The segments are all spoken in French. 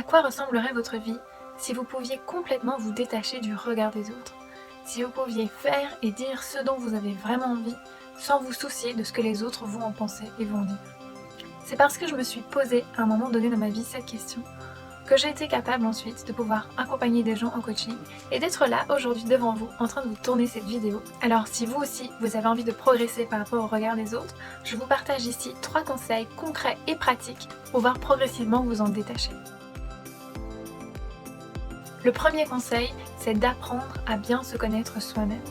À quoi ressemblerait votre vie si vous pouviez complètement vous détacher du regard des autres? Si vous pouviez faire et dire ce dont vous avez vraiment envie, sans vous soucier de ce que les autres vont en penser et vont dire. C'est parce que je me suis posé à un moment donné dans ma vie cette question que j'ai été capable ensuite de pouvoir accompagner des gens en coaching et d'être là aujourd'hui devant vous en train de vous tourner cette vidéo. Alors si vous aussi vous avez envie de progresser par rapport au regard des autres, je vous partage ici 3 conseils concrets et pratiques pour pouvoir progressivement vous en détacher. Le premier conseil, c'est d'apprendre à bien se connaître soi-même.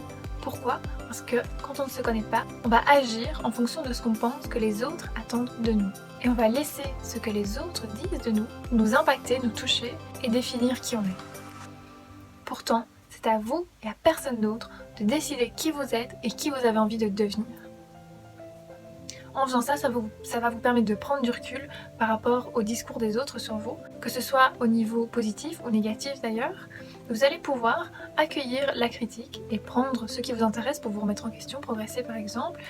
Pourquoi? Parce que quand on ne se connaît pas, on va agir en fonction de ce qu'on pense que les autres attendent de nous. Et on va laisser ce que les autres disent de nous impacter, nous toucher et définir qui on est. Pourtant, c'est à vous et à personne d'autre de décider qui vous êtes et qui vous avez envie de devenir. En faisant ça, ça va vous permettre de prendre du recul par rapport au discours des autres sur vous, que ce soit au niveau positif ou négatif d'ailleurs. Vous allez pouvoir accueillir la critique et prendre ce qui vous intéresse pour vous remettre en question, progresser par exemple,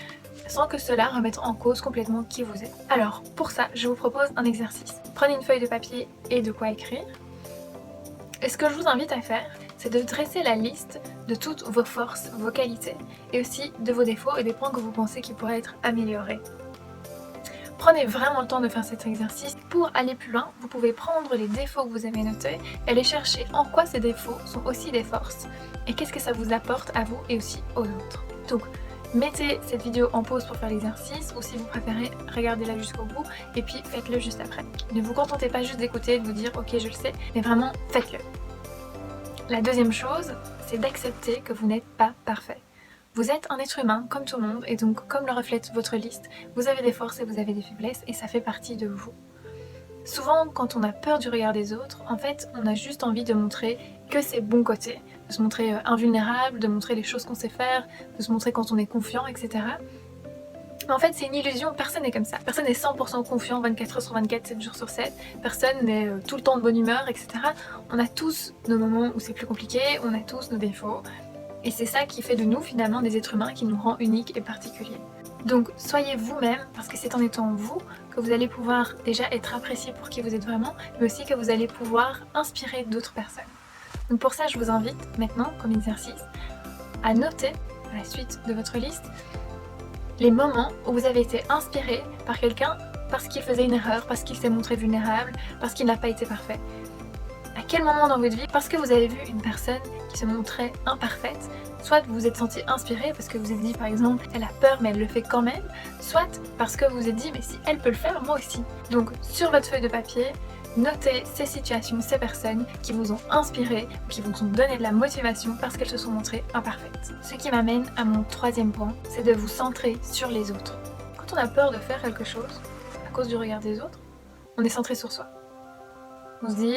sans que cela remette en cause complètement qui vous êtes. Alors, pour ça, je vous propose un exercice. Prenez une feuille de papier et de quoi écrire. Et ce que je vous invite à faire, c'est de dresser la liste de toutes vos forces, vos qualités, et aussi de vos défauts et des points que vous pensez qui pourraient être améliorés. Prenez vraiment le temps de faire cet exercice. Pour aller plus loin, vous pouvez prendre les défauts que vous avez notés et aller chercher en quoi ces défauts sont aussi des forces et qu'est-ce que ça vous apporte à vous et aussi aux autres. Donc, mettez cette vidéo en pause pour faire l'exercice ou si vous préférez, regardez-la jusqu'au bout et puis faites-le juste après. Ne vous contentez pas juste d'écouter et de vous dire « ok, je le sais », mais vraiment faites-le. La deuxième chose, c'est d'accepter que vous n'êtes pas parfait. Vous êtes un être humain comme tout le monde et donc comme le reflète votre liste, vous avez des forces et vous avez des faiblesses et ça fait partie de vous. Souvent quand on a peur du regard des autres, en fait on a juste envie de montrer que ses bons côtés, de se montrer invulnérable, de montrer les choses qu'on sait faire, de se montrer quand on est confiant, etc. Mais en fait c'est une illusion, personne n'est comme ça. Personne n'est 100% confiant 24 heures sur 24, 7 jours sur 7, personne n'est tout le temps de bonne humeur, etc. On a tous nos moments où c'est plus compliqué, on a tous nos défauts. Et c'est ça qui fait de nous finalement des êtres humains qui nous rend uniques et particuliers. Donc soyez vous-même parce que c'est en étant vous que vous allez pouvoir déjà être apprécié pour qui vous êtes vraiment, mais aussi que vous allez pouvoir inspirer d'autres personnes. Donc pour ça je vous invite maintenant comme exercice à noter à la suite de votre liste les moments où vous avez été inspiré par quelqu'un parce qu'il faisait une erreur, parce qu'il s'est montré vulnérable, parce qu'il n'a pas été parfait. À quel moment dans votre vie, parce que vous avez vu une personne qui se montrait imparfaite, soit vous vous êtes senti inspiré parce que vous vous êtes dit par exemple elle a peur mais elle le fait quand même, soit parce que vous vous êtes dit mais si elle peut le faire, moi aussi. Donc sur votre feuille de papier, notez ces situations, ces personnes qui vous ont inspiré, qui vous ont donné de la motivation parce qu'elles se sont montrées imparfaites. Ce qui m'amène à mon troisième point, c'est de vous centrer sur les autres. Quand on a peur de faire quelque chose à cause du regard des autres, on est centré sur soi. On se dit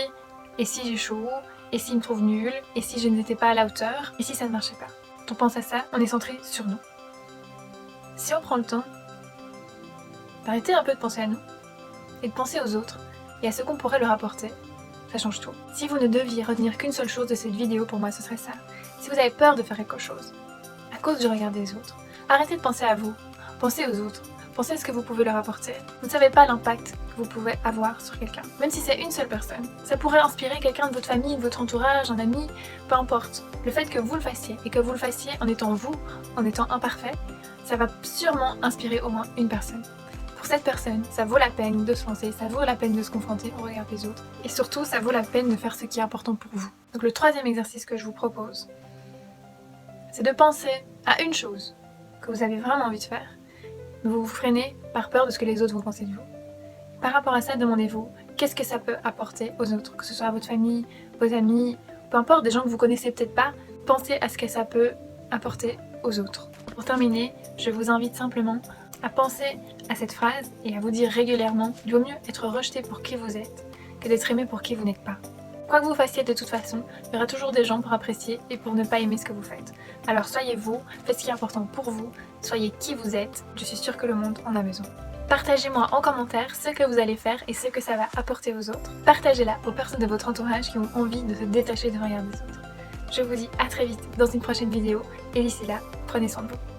et si j'échoue, et s'ils me trouvent nulle, et si je n'étais pas à la hauteur, et si ça ne marchait pas. Quand on pense à ça, on est centré sur nous. Si on prend le temps d'arrêter un peu de penser à nous, et de penser aux autres, et à ce qu'on pourrait leur apporter, ça change tout. Si vous ne deviez retenir qu'une seule chose de cette vidéo, pour moi ce serait ça. Si vous avez peur de faire quelque chose, à cause du regard des autres, arrêtez de penser à vous, pensez aux autres. Pensez à ce que vous pouvez leur apporter. Vous ne savez pas l'impact que vous pouvez avoir sur quelqu'un. Même si c'est une seule personne. Ça pourrait inspirer quelqu'un de votre famille, de votre entourage, un ami, peu importe. Le fait que vous le fassiez, et que vous le fassiez en étant vous, en étant imparfait, ça va sûrement inspirer au moins une personne. Pour cette personne, ça vaut la peine de se lancer, ça vaut la peine de se confronter au regard des autres. Et surtout, ça vaut la peine de faire ce qui est important pour vous. Donc le troisième exercice que je vous propose, c'est de penser à une chose que vous avez vraiment envie de faire. Vous vous freinez par peur de ce que les autres vont penser de vous. Par rapport à ça, demandez-vous qu'est-ce que ça peut apporter aux autres, que ce soit à votre famille, vos amis, peu importe, des gens que vous connaissez peut-être pas, pensez à ce que ça peut apporter aux autres. Pour terminer, je vous invite simplement à penser à cette phrase et à vous dire régulièrement qu'il vaut mieux être rejeté pour qui vous êtes que d'être aimé pour qui vous n'êtes pas. Quoi que vous fassiez de toute façon, il y aura toujours des gens pour apprécier et pour ne pas aimer ce que vous faites. Alors soyez vous, faites ce qui est important pour vous, soyez qui vous êtes, je suis sûre que le monde en a besoin. Partagez-moi en commentaire ce que vous allez faire et ce que ça va apporter aux autres. Partagez-la aux personnes de votre entourage qui ont envie de se détacher du regard des autres. Je vous dis à très vite dans une prochaine vidéo et d'ici là, prenez soin de vous.